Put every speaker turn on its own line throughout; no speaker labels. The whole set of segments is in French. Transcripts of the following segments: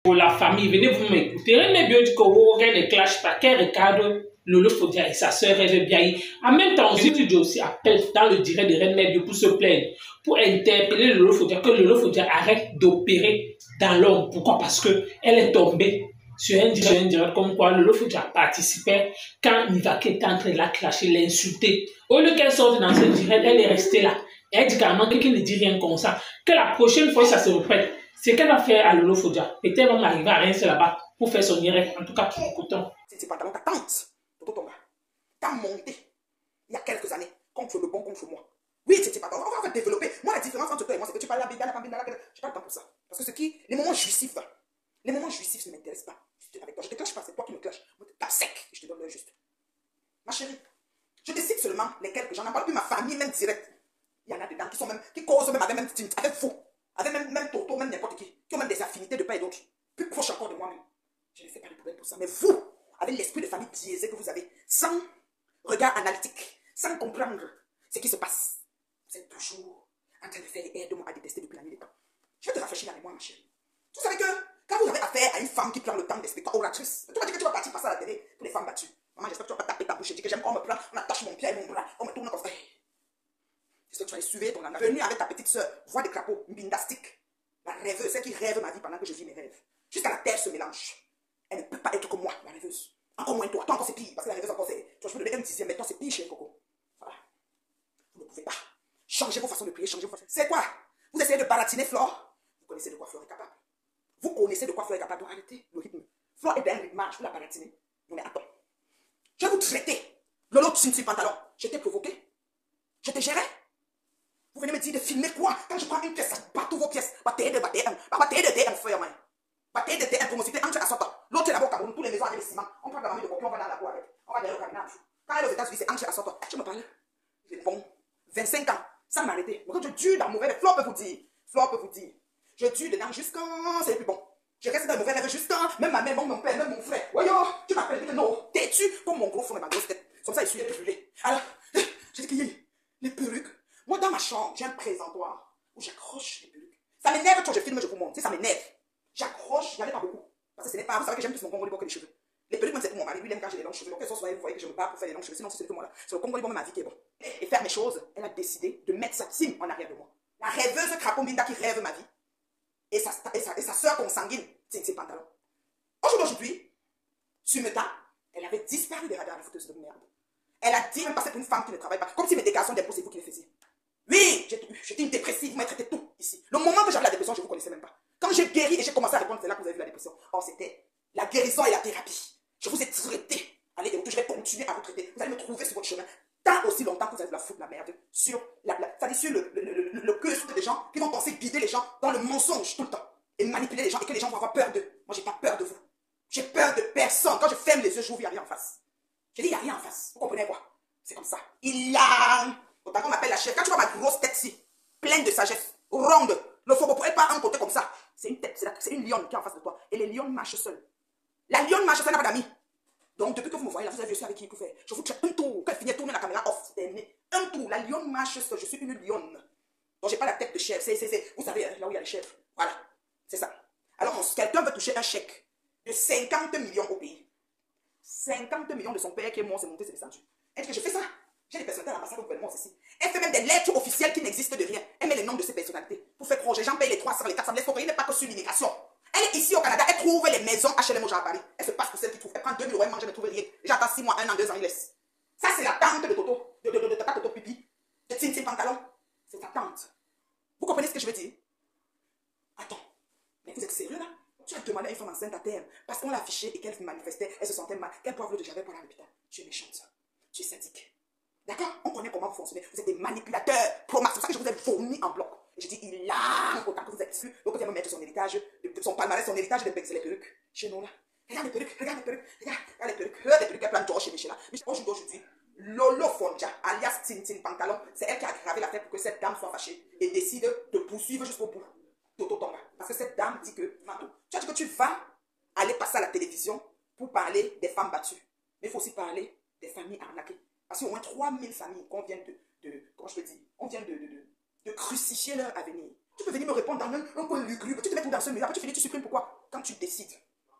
Pour la famille, venez vous m'écouter. René Bio dit que Wogan ne clash pas, qu'elle regarde Lolo Fodia et sa sœur Rêve Biaï. En même temps, Studio aussi appelle dans le direct de René Bio pour se plaindre, pour interpeller Lolo Fodia, que Lolo Fodia arrête d'opérer dans l'homme. Pourquoi? Parce qu'elle est tombée sur un direct comme quoi Lolo Fodia participait quand Nivake était en train de la clasher, l'insulter. Au lieu qu'elle sorte dans ce direct, elle est restée là. Et elle dit carrément qu'il ne dit rien comme ça. Que la prochaine fois, ça se répète. C'est qu'elle va faire à Lolo Fodia. Peut-être qu'on va arriver à rien sur là-bas pour faire son direct. En tout cas, pour coton.
C'est pantalon, ta tante, Toto Tonga, t'as monté il y a quelques années contre le bon, contre moi. Oui, c'est pantalon. On va développer. Moi, la différence entre toi et moi, c'est que tu parles à la bébé, j'ai pas le temps pour ça. Parce que les moments jouissifs, les moments jouissifs ne m'intéressent pas. Avec toi, je te clash pas, c'est toi qui me clashes. Moi, t'es pas sec, je te donne le juste. Ma chérie, je décide seulement lesquels que j'en ai parlé, puis ma famille, même direct. Il y en a dedans qui causent même avec vous. Avec même Toto, même n'importe qui ont même des affinités de part et d'autre, plus proches encore de moi-même. Je ne fais pas de problème pour ça. Mais vous, avec l'esprit de famille biaisé que vous avez, sans regard analytique, sans comprendre ce qui se passe, vous êtes toujours en train de faire les aide-moi à détester depuis la nuit des temps. Je vais te rafraîchir la mémoire, ma chérie. Vous savez que quand vous avez affaire à une femme qui prend le temps d'expliquer, oratrice, tu vas dire que tu vas partir passer à la télé pour les femmes battues. Maman, j'espère que tu vas pas taper ta bouche et dire que j'aime qu'on me prend, on attache mon pied et mon bras, on me tourne comme ça. J'espère que tu vas essuyer ton langage. Venue avec ta petite soeur, voix de crapaud, mbindastique. La rêveuse, celle qui rêve ma vie pendant que je vis mes rêves. Jusqu'à la terre se mélange. Elle ne peut pas être comme moi, la rêveuse. Encore moins toi. Toi encore c'est pire. Parce que la rêveuse encore c'est. Tu vois, je peux donner un dixième, mais toi c'est pire chez Coco. Voilà. Vous ne pouvez pas. Changez vos façons de prier, changez vos façons. C'est quoi? Vous essayez de baratiner Flore? Vous connaissez de quoi Flore est capable. Vous connaissez de quoi Flore est capable. Donc arrêtez le rythme. Flore est d'un rythmage, vous la baratiner. Non mais attends. Je vais vous traiter. Lolo Tsinti pantalon. Je t'ai provoqué. Je t'ai géré. Vous venez me dire de filmer quoi? Quand je prends une pièce, je bats toutes vos pièces. Battez de feuille, man. Battez de terre, pour citer, entre à sortant. L'autre est là-bas au Cameroun, tous les maisons avec le ciment. On prend la mamie de copion, on va dans la cour avec. On va derrière le cabinet. Quand elle est aux États-Unis, c'est entre à sortant. Tu me parles? J'ai bon, 25 ans, sans m'arrêter. Moi, quand je dure dans le mauvais rêve, Flore peut vous dire. Flore peut vous dire. Je dure dedans jusqu'à. C'est plus bon. Je reste dans le mauvais rêve jusqu'à. Même ma mère, mon père, même mon frère. Voyons, tu m'appelles, que non. T'es-tu comme mon gros front et ma grosse tête. Comme ça, je suis brûlé. Alors, j'ai dit qu'il y a les perruques. Moi, dans ma chambre, j'ai un présentoir où j'accroche les perruques. Ça m'énerve quand je filme, je vous montre. Si ça m'énerve, j'accroche, il n'y en a pas beaucoup. Parce que ce n'est pas, vous savez que j'aime plus mon congolais que les cheveux. Les perruques, c'est pour mon mari. Lui, il aime quand j'ai les longs cheveux. Donc, vous voyez que je me bats pour faire les longs cheveux. Sinon, c'est celui que moi là. C'est le congolais, ma vie qui est bon. Et faire mes choses, elle a décidé de mettre sa team en arrière de moi. La rêveuse Crapaud Mbinda qui rêve ma vie. Et sa soeur consanguine, c'est ses pantalons. Aujourd'hui, sur le temps, elle avait disparu des radars, la fouteuse de merde. Elle a dit même passer pour une femme qui ne travaille pas. Comme si mes déclarations d'impôts, c'est vous qui les faisiez. Oui, j'étais une dépressive, vous m'avez traité tout ici. Le moment que j'avais la dépression, je ne vous connaissais même pas. Quand j'ai guéri et j'ai commencé à répondre, c'est là que vous avez vu la dépression. Or, c'était la guérison et la thérapie. Je vous ai traité. Allez, je vais continuer à vous traiter. Vous allez me trouver sur votre chemin. Tant aussi longtemps que vous allez vous la foutre la merde sur le cœur des gens qui vont penser guider les gens dans le mensonge tout le temps. Et manipuler les gens et que les gens vont avoir peur d'eux. Moi, j'ai pas peur de vous. J'ai peur de personne. Quand je ferme les yeux, je vous il n'y a rien en face. J'ai dit, il n'y a rien en face. Vous comprenez quoi? C'est comme ça. Il a... Autant qu'on m'appelle la chef. Quand tu vois ma grosse tête-ci, pleine de sagesse, ronde, le faux ne pourrait pas un côté comme ça. C'est une tête, c'est une lionne qui est en face de toi. Et les lions marchent seuls. La lionne marche seule, n'a pas d'amis. Donc, depuis que vous me voyez là, vous avez vu, je suis avec qui vous faites. Je vous traite un tour. Quand il finit de tourner la caméra off, c'est terminé. Un tour. La lionne marche seule. Je suis une lionne. Donc, j'ai pas la tête de chef. Vous savez, là où il y a le chef. Voilà. C'est ça. Alors, quelqu'un veut toucher un chèque de 50 millions au pays. 50 millions de son père qui est mort, c'est monté, c'est descendu. Elle dit que je fais ça. J'ai des personnalités à l'ambassade au gouvernement aussi. Elle fait même des lettres officielles qui n'existent de rien. Elle met les noms de ces personnalités pour faire croire. Les gens payent les 300, les 400. L'escroquerie n'est pas que sur l'immigration. Elle est ici au Canada, elle trouve les maisons HLM au genre à Paris. Elle se passe pour celle qui trouve. Elle prend 2000 €, elle mange, elle ne trouve rien. J'attends 6 mois, 1 an, 2 ans, il laisse. Ça, c'est la tante de Toto, de Tata Toto Pipi, de Tintin Pantalon. C'est ta tante. Vous comprenez ce que je veux dire? Attends, mais vous êtes sérieux là? Tu as demandé à une femme enceinte à terme parce qu'on l'a affichée et qu'elle manifestait, elle se sentait mal, qu'elle poivre de javel pour aller à l'hôpital. Tu es méchante. Tu es sadique. D'accord? On connaît comment vous fonctionnez. Vous êtes des manipulateurs pro-max. C'est pour ça que je vous ai vomi en bloc. Et je dis, il a autant que vous êtes su. Donc, vous allez me mettre son héritage, son palmarès, son héritage de les perruques. Chez nous là. Regarde les perruques, regarde les perruques, regarde les perruques. Regarde les perruques, elle plante chez Michel là. Mais aujourd'hui, Lolo Fonja, alias Tintin Pantalon, c'est elle qui a aggravé l'affaire pour que cette dame soit fâchée et décide de poursuivre jusqu'au bout. Toto Tonga. Parce que cette dame dit que, tu as dit que tu vas aller passer à la télévision pour parler des femmes battues. Mais il faut aussi parler des familles arnaquées. Parce qu'il y a au moins 3000 familles qu'on vient comment je peux dire, on vient de crucifier leur avenir. Tu peux venir me répondre dans un coin lugubre, tu te mets tout dans ce milieu, après tu finis, tu supprimes pourquoi? Quand tu décides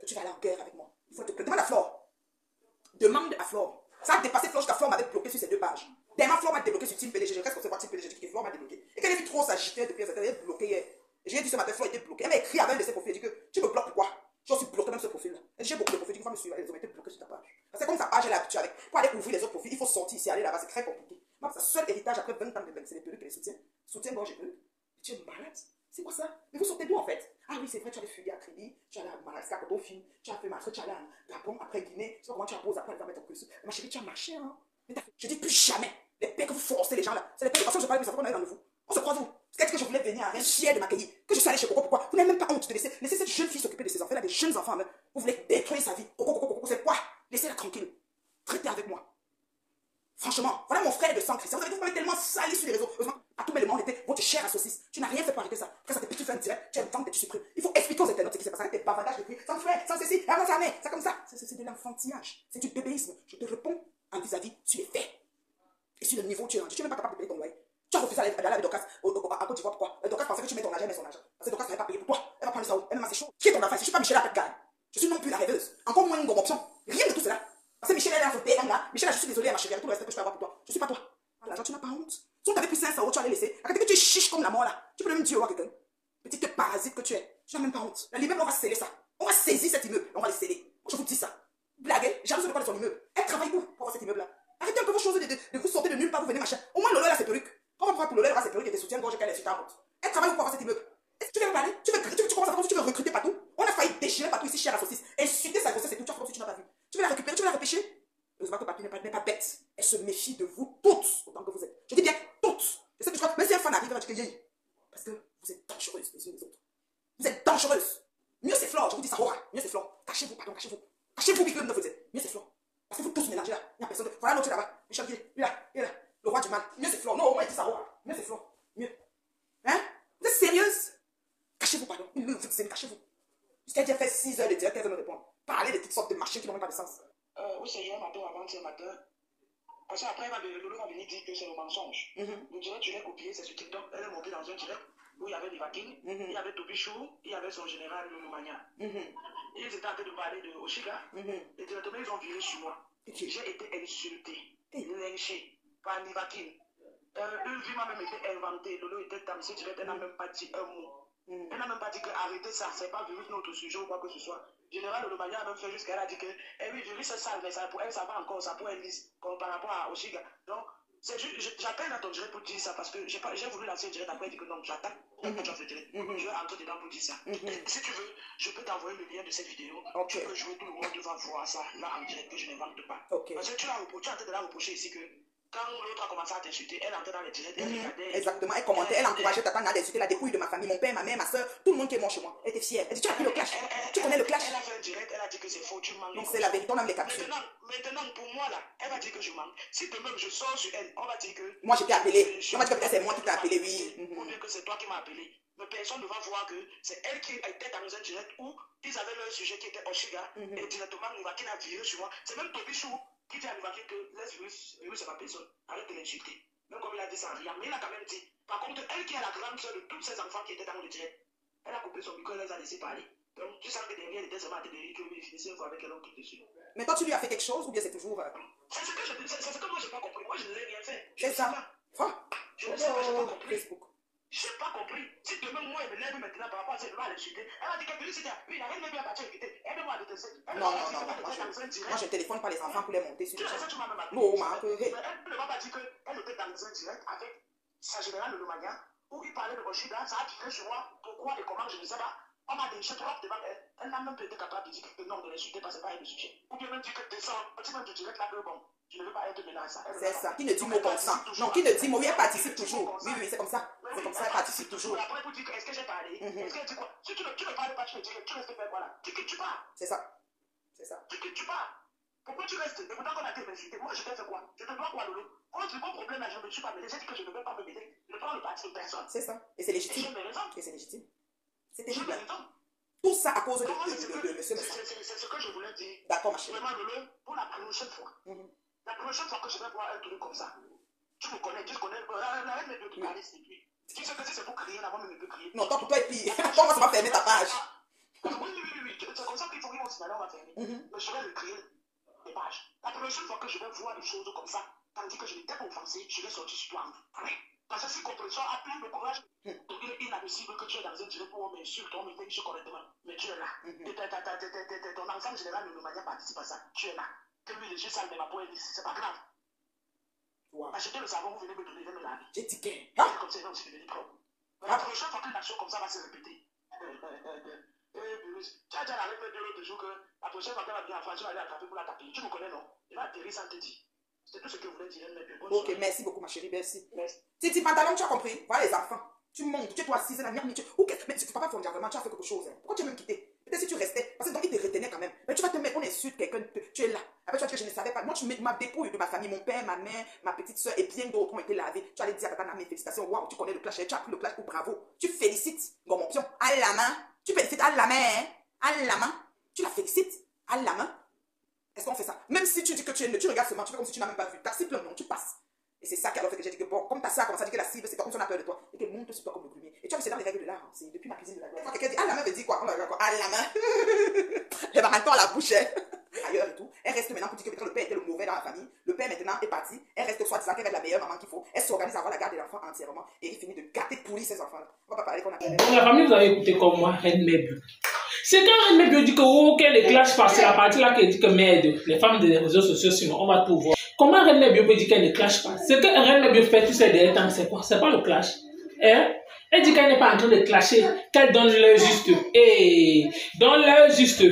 que tu vas aller en guerre avec moi, il faut te demande à Flore. Demande à Flore. Ça a dépassé Flore, jusqu'à Flore m'avait bloqué sur ces 2 pages. Demain, Flore m'a débloqué sur Team PDG. Je reste recevoir Team PDG. Je dis que Flore m'a débloqué. Et qu'elle a vu trop s'agiter depuis elle est bloquée hier. J'ai dit ce matin, Flore était bloquée. Elle m'a écrit avec un de ses profils. Elle dit que tu me bloques pourquoi? Je suis bloqué même ce profil-là. J'ai beaucoup de profils. Tu vas me suivre. Elles ont été bloquées sur ta page. Parce que comme sa page, elle est habituée avec. Pour aller ouvrir les autres profils, il faut sortir ici, aller là-bas. C'est très compliqué. Moi, sa seul héritage après 20 ans de bain, c'est les perruques et les soutiens. Soutien-gorge et perruques. Tu es malade? C'est quoi ça? Mais vous sortez d'où en fait? Ah oui, c'est vrai, tu avais fugué à Crédit, tu allais à Madagascar quand on film, tu as fait Mastre, tu allais à Gabon, après Guinée, tu sais comment tu as posé après, elle va mettre en plus. Ma chérie, tu as marché, hein? Je dis plus jamais. Les paix que vous forcez les gens là, c'est les paix de façon que je parle, mais ça va qu'on est dans le vous. On se croise où? C'est que je voulais venir à un fier de m'accueillir, que je suis allé chez Coco, pourquoi? Vous n'avez même pas honte de laisser cette jeune fille s'occuper de ses enfants, là, des jeunes enfants, même. Vous voulez détruire sa vie. Coco, c'est quoi? Laissez-la tranquille. Traitez avec moi. Franchement, voilà mon frère de sang Christian. Vous m'avez tellement sali sur les réseaux. Heureusement, à tout le monde était votre chair à saucisse. Tu n'as rien fait pour arrêter ça. Après ça, tu fais un direct, tu as une vente et tu supprimes. Il faut expliquer aux internautes ce qui s'est passé avec tes bavardages de prix. Sans frère, sans ceci, avant jamais. C'est comme ça. C'est de l'enfantillage. C'est du bébéisme. Je te réponds en vis-à-vis sur les faits. Et sur le niveau où tu es rendu. Tu n'es même pas capable de payer ton loyer. Tu as refusé d'aller avec Docas à Côte d'Ivoire. Pourquoi? Docas pensait que tu mets ton argent, mais son argent. Parce que Docas n'avait pas payé pour toi. Elle va prendre ça où? Elle m'a c'est chaud. Qui est ton enfant? Je ne suis pas Michel Apatgal. Je suis non plus la rêveuse. Encore moins une gomme option. Rien de tout cela. Parce que Michel est là, son PM là. Michel, je suis désolé, ma chérie, avec tout le respect que je peux avoir pour toi. Je suis pas toi. L'argent, tu n'as pas honte. Si on t'avait pris 500 €, tu allais laisser. À côté que tu es chiche comme la mort là. Tu peux même dire à quelqu'un. Petite parasite que tu es. Tu n'as même pas honte. L'immeuble, on va sceller ça. On va saisir cet immeuble. On va le sceller. Moi, je vous dis ça. Blague, j'arrive sur le pas de son immeuble. Elle travaille où pour avoir cet immeuble là? Arrêtez un peu vos choses de vous sortir de nulle part, vous venez machin. Au moins, Lolo, elle a ses perruques. On va prendre pour Lolo, elle aura ses perruques et des soutiens-gorge qu'elle est sur ta route. Elle travaille où pour avoir cet immeuble? Tu viens me parler? Tu commences à faire tu veux recruter partout? On a failli déchirer partout ici, chère à saucisse. Insulter sa grossesse et tout, tu as fait comme si tu n'as pas vu. Tu veux la récupérer, tu veux la repêcher? Heureusement que Papi n'est pas bête. Elle se méfie de vous toutes, autant que vous êtes. Je dis bien toutes. Et ça, tu crois, même si un fan arrive, elle va dire que parce que vous êtes dangereuses les unes les autres. Vous êtes dangereuses. Mieux c'est Flore, je vous dis ça, mieux c'est Flore. Cachez-vous, pardon, cachez-vous. Cachez-vous, Big ne vous êtes. Mieux c'est Flore. Parce que vous tous mélangez là. Il n'y a personne de. Voilà l'autre là-bas. Michel, il est là, il est là. Le roi du mal. Mieux c'est Flore. Non, au moins il dit ça, mieux c'est Flore. Mieux. Hein? Vous êtes sérieuse? Cachez-vous, pardon. Cachez-vous. Jusqu'à dire fait 6 heures de direct, elle veut me répondre. Parler de toutes sortes de machines qui n'ont même pas de sens.
Oui, c'est hier matin, avant-hier matin. Parce qu'après, Lolo va venir dire que c'est le mensonge. Le direct, tu l'as copié, c'est sur TikTok. Elle est montée dans un direct où il y avait des vaquines, il y avait Toby Chou, il y avait son général Lolo Magna. Ils étaient en train de parler de Oshiga. Et directement, ils ont viré sur moi. J'ai été insulté, lynché par les vaquines. Une vie m'a même été inventée. Lolo était dans ce direct, elle n'a même pas dit un mot. Elle n'a même pas dit que arrêtez ça, c'est pas virus notre sujet ou quoi que ce soit. Général Lolo a même fait jusqu'à elle a dit que, eh oui, virus c'est sale, mais ça, pour elle, ça va encore, ça pourrait être lisse, comme par rapport à Oshiga. Donc, j'appelle à ton direct pour dire ça parce que j'ai voulu lancer le direct après, elle dit que non, j'attends. Je vais entrer dedans pour dire ça. Si tu veux, je peux t'envoyer le lien de cette vidéo. Tu peux jouer, tout le monde va voir ça là en direct que je n'invente pas. Parce que tu es en train de la reprocher ici que. Quand l'autre a commencé à t'insulter, elle entrait dans les directs, elle regardait.
Exactement, elle commentait, elle encourageait Tata à insulter la dépouille de ma famille, mon père, ma mère, ma soeur, tout le monde qui est mort chez moi. Elle était fière. Elle dit, tu as pris le clash. Tu connais le clash.
Elle a fait un direct, elle a dit que c'est faux, tu manques.
Donc c'est la vérité, on a les captures.
Maintenant, pour moi, là, elle va dire que je manque. Si demain je sors sur elle, on va dire que.
Moi, je t'ai appelé. On va dire que peut-être c'est moi qui t'ai appelé, oui.
Ou bien que c'est toi qui m'as appelé. Mais personne ne va voir que c'est elle qui était dans un direct où ils avaient leur sujet qui était Oshiga. Et directement, Nivaki a viré sur moi. C'est même Toby Chou qui dit à Nivaki que laisse virus, c'est pas personne. Arrête de l'insulter. Même comme il a dit ça, rien. Mais il a quand même dit. Par contre, elle qui est la grande soeur de tous ces enfants qui étaient dans le direct, elle a coupé son micro, elle les a laissé parler. Donc tu sens que derrière, elle était seulement à te dire que lui, finissait une fois avec elle, on quitte dessus.
Mais toi, tu lui as fait quelque chose ou bien c'est toujours.
C'est ce que moi, je n'ai pas compris. Moi, je ne l'ai rien fait.
C'est ça.
Je ne sais pas, je n'ai pas compris. Je n'ai pas compris. Si demain, moi, elle me lève maintenant par rapport à cette loi à l'insulter, elle va dire que lui, c'était. Oui, il n'a rien même à partir d'écouter. Elle va détester.
Non. Moi, je téléphone pas les enfants pour les monter sur
le direct. Tu m'as même appelé.
Non, ma.
Elle ne va pas dire qu'elle était dans un direct avec sa générale Lolo Magna où il parlait de Oshiga. Ça a tiré sur moi. Pourquoi et comment, je ne sais pas. On m'a déniché trop devant elle. Elle n'a même pas été capable de dire que non, de l'insulter parce que c'est pas elle le sujet. Ou bien même dire que descends, tu vas te direct là que bon. Je ne veux pas être mêlé à ça.
C'est ça. Qui ne dit mot comme ça? Non, qui ne dit mot, oui, elle participe toujours. Oui, c'est comme ça. C'est comme ça, elle participe toujours.
Après, pour dire est-ce que j'ai parlé? Est-ce qu'elle dit quoi? Si tu ne parles pas, tu restes faire quoi là? Tu que tu pars.
C'est ça. C'est ça.
Tu que tu pars. Pourquoi tu restes? Mais pourtant qu'on a été insulté. Moi, je t'ai fait quoi? Je te dois quoi, Lolo? Quand tu as un problème, je ne me suis pas mêlé. J'ai dit que je ne veux pas me mêler. Je ne prends le parti de personne.
C'est ça. Et c'est légitime.
Et j'ai mes raisons.
Et c'est légitime. C'est terrible.
J'ai mes raisons.
Tout ça à cause de
monsieur. C'est ce que je voulais dire.
D'accord, ma chérie.
Vraiment, Lolo, pour la prochaine fois. La prochaine fois que je vais voir un truc comme ça, tu me connais, arrête de parler, s'il te plaît. Si c'est pour crier, là, moi-même, je peux crier.
Non, toi, pour toi, et puis, toi, ça va fermer ta page.
Oui. C'est comme ça qu'il faut qu'on signaler, on va fermer. Mais je vais le crier les pages. La prochaine fois que je vais voir des choses comme ça, tandis que je n'étais pas offensé, je vais sortir sur toi. Parce que si compréhension a plus le courage, il est inadmissible que tu es dans un direct où on m'insulte, on me fait correctement. Mais tu es là. Ton enfant général ne m'a pas participé à ça. Tu es là. Que lui, les yeux sales, mais ma peau est lisse. C'est pas grave. Wow. Achetez le savon, vous venez me donner, je me laver.
J'ai dit que.
Comme ça, il va aussi devenir propre. La prochaine fois qu'une action comme ça va se répéter. Tu as déjà avec mes deux l'autre jour que la prochaine fois qu'elle va venir en France, tu vas aller attraper pour la taper. Tu me connais, non? Il va atterrir sans te dire. C'est tout ce que vous voulez dire.
Ok, merci beaucoup, ma chérie, merci. Titi, pantalon, tu as compris? Voilà les enfants. Tu montes, tu es toi assise, mais tu papa Fondia, vraiment, tu as fait quelque chose. Hein. Pourquoi tu as même quitté? Peut-être si tu restais, parce que donc il te retenait quand même. Mais tu vas te mettre, on insulte quelqu'un, tu es là. Après tu vas dire que je ne savais pas. Moi, tu mets ma dépouille de ma famille, mon père, ma mère, ma petite soeur et bien d'autres ont été lavés. Tu allais dire à papa, mes félicitations, waouh, tu connais le clash, tu as pris le clash, bravo. Tu félicites, Gomompion, à la main. Tu félicites à la main, hein? À la main. Tu la félicites à la main. Est-ce qu'on fait ça? Même si tu dis que tu regardes seulement, tu fais comme si tu n'as même pas vu. Ta cible, non, tu passes. Et c'est ça qui a fait que j'ai dit que bon, comme ta soeur a commencé à dire que la cible, c'est toi, comme si on a peur de toi, et qu'elle monte sur toi comme le glumier. Et tu vois, c'est dans les règles de l'art, c'est depuis ma cuisine de la gloire. Quelqu'un dit, ah, la main veut dire quoi? Ah, la main. Elle va maintenant à la bouche, ailleurs et tout. Elle reste maintenant pour dire que peut-être le père était le mauvais dans la famille. Le père maintenant est parti. Elle reste soi-disant qu'elle est la meilleure maman qu'il faut. Elle s'organise à avoir la garde de l'enfant entièrement. Et il finit de gâter pourri ses enfants. On va pas parler qu'on a.
Dans la famille, vous avez écouté comme moi, Reine Mébio. C'est quand Reine Mébio dit que, oh, qu'elle les clash pas, c'est la partie là qu'elle dit que merde, les femmes des réseaux sociaux, sinon on va tout voir. Comment Reine Mébio peut dire qu'elle ne clash pas? Ce que Reine Mébio fait tous ces derniers temps, c'est quoi? C'est pas le clash. Hein? Elle dit qu'elle n'est pas en train de clasher, qu'elle donne leur juste. Et donne leur juste.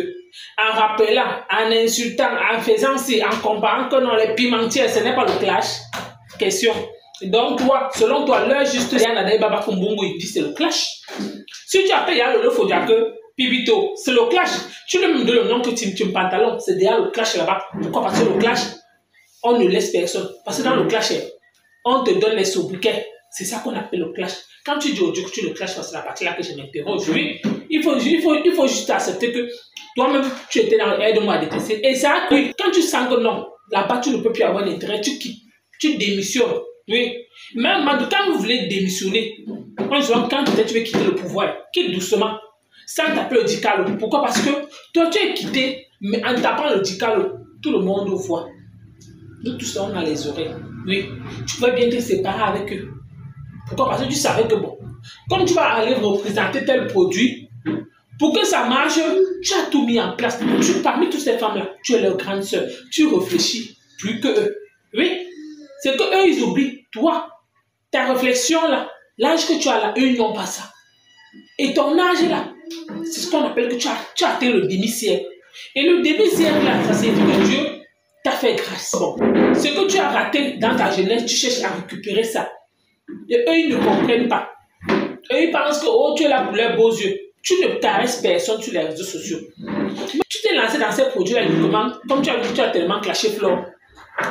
En rappelant, en insultant, en faisant ci, en comparant que non, les pimentières, ce n'est pas le clash. Question. Donc toi, selon toi, leur juste, il y en a des babas comme Bongo, il dit c'est le clash. Si tu appelles Yalo, il faut dire que Pibito, c'est le clash. Tu lui donnes le nom que tu me pantalon, c'est déjà le clash là-bas. Pourquoi? Parce que le clash, on ne laisse personne. Parce que dans le clash, on te donne les sobriquets. C'est ça qu'on appelle le clash. Quand tu dis au Dieu que tu le clashes, c'est la partie là que je m'interroge. Oui, il faut juste accepter que toi-même, tu étais dans aide-moi à détester. Et ça, oui, quand tu sens que non, là-bas, tu ne peux plus avoir d'intérêt, tu quittes, tu démissionnes. Oui. Même quand vous voulez démissionner, quand tu veux quitter le pouvoir, quitte doucement, sans taper le dicalo. Pourquoi? Parce que toi, tu es quitté, mais en tapant le dicalo, tout le monde voit. Nous tous, on a les oreilles. Oui. Tu vas bien te séparer avec eux. Pourquoi? Parce que tu savais que bon, comme tu vas aller représenter tel produit, pour que ça marche, tu as tout mis en place. Parmi toutes ces femmes-là, tu es leur grande sœur. Tu réfléchis plus que eux. Oui. C'est que eux, ils oublient. Toi, ta réflexion là, l'âge que tu as là, eux, ils n'ont pas ça. Et ton âge là, c'est ce qu'on appelle que tu as atteint le demi-siècle. Et le demi-siècle là, ça signifie que Dieu t'a fait grâce. Bon. Ce que tu as raté dans ta jeunesse, tu cherches à récupérer ça. Et eux, ils ne comprennent pas. Eux, ils pensent que oh, tu es là pour leurs beaux yeux. Tu ne caresses personne sur les réseaux sociaux. Mais tu t'es lancé dans ces produits-là uniquement, comme tu as tellement clashé Flore.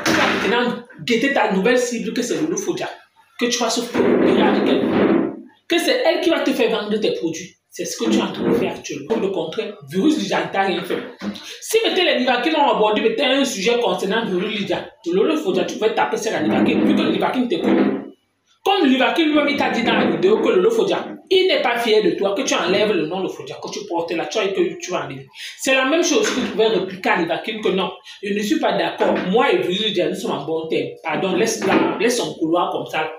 Tu vas maintenant guetter ta nouvelle cible que c'est Lolo Fodia. Que tu vas se coopérer avec elle. Que c'est elle qui va te faire vendre tes produits. C'est ce que tu es en train de faire actuellement. Pour le contraire, Virus Lydia ne t'a rien fait. Si les Nivakin ont abordé un sujet concernant Virus Lydia, Lolo Fodia, tu pouvais taper sur la Nivakin, vu que le Nivakin t'écoute. Comme Livakin lui-même t'a dit dans la vidéo que le Fodia, il n'est pas fier de toi, que tu enlèves le nom de Fodia, que tu portes là, tu vas enlever. C'est la même chose que tu pouvais répliquer à Livakin que non, je ne suis pas d'accord. Moi et Virus Lydia, nous sommes en bon terme. Pardon, laisse son couloir comme ça.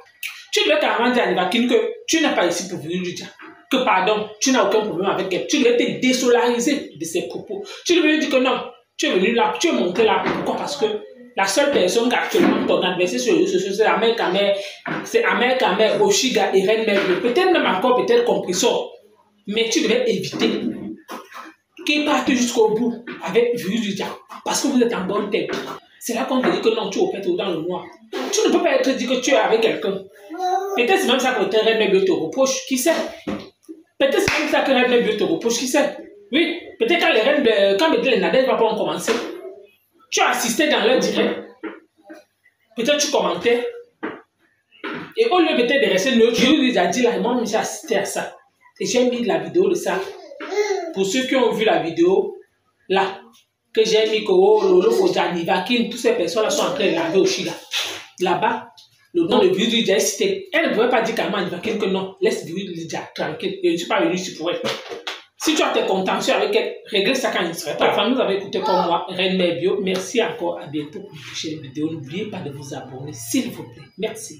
Tu devais carrément dire à Livakin que tu n'es pas ici pour Virus Lydia. Que pardon, tu n'as aucun problème avec elle. Tu devais te désolariser de ses propos. Tu devais lui dire que non, tu es venu là, tu es monté là. Pourquoi? Parce que la seule personne qui actuellement ton adversaire sur les réseaux sociaux, c'est Amère Kamer, Oshiga et Reine Mébio. Peut-être même encore, peut-être Compressor. Mais tu devais éviter qu'ils partent jusqu'au bout avec Virus Lydia. Parce que vous êtes en bonne tête. C'est là qu'on te dit que non, tu opères dans le noir. Tu ne peux pas être dit que tu es avec quelqu'un. Peut-être c'est même ça que Reine Mébio te reproche. Qui sait? Peut-être c'est même ça que Reine Mébio te reproche. Qui sait? Oui. Peut-être quand les Nadèges ne vont pas commencer. Tu as assisté dans leur direct. Peut-être tu commentais. Et au lieu peut-être de rester neutre, je lui ai dit là, moi j'ai assisté à ça. Et j'ai mis la vidéo de ça. Pour ceux qui ont vu la vidéo, là, que j'ai mis que Lolo Fodia, Nivakin, toutes ces personnes-là sont en train de laver au Chiga. Là-bas, le nom de Lydia cité. Elle ne pouvait pas dire carrément à que non, laisse Lydia tranquille. Et je ne suis pas venu ici pour elle. Si tu as tes contentieux avec elle, règle ça quand il ne serait pas. Enfin, vous avez écouté comme moi, Reine Mère Bio. Merci encore, à bientôt pour une prochaine vidéo. N'oubliez pas de vous abonner, s'il vous plaît. Merci.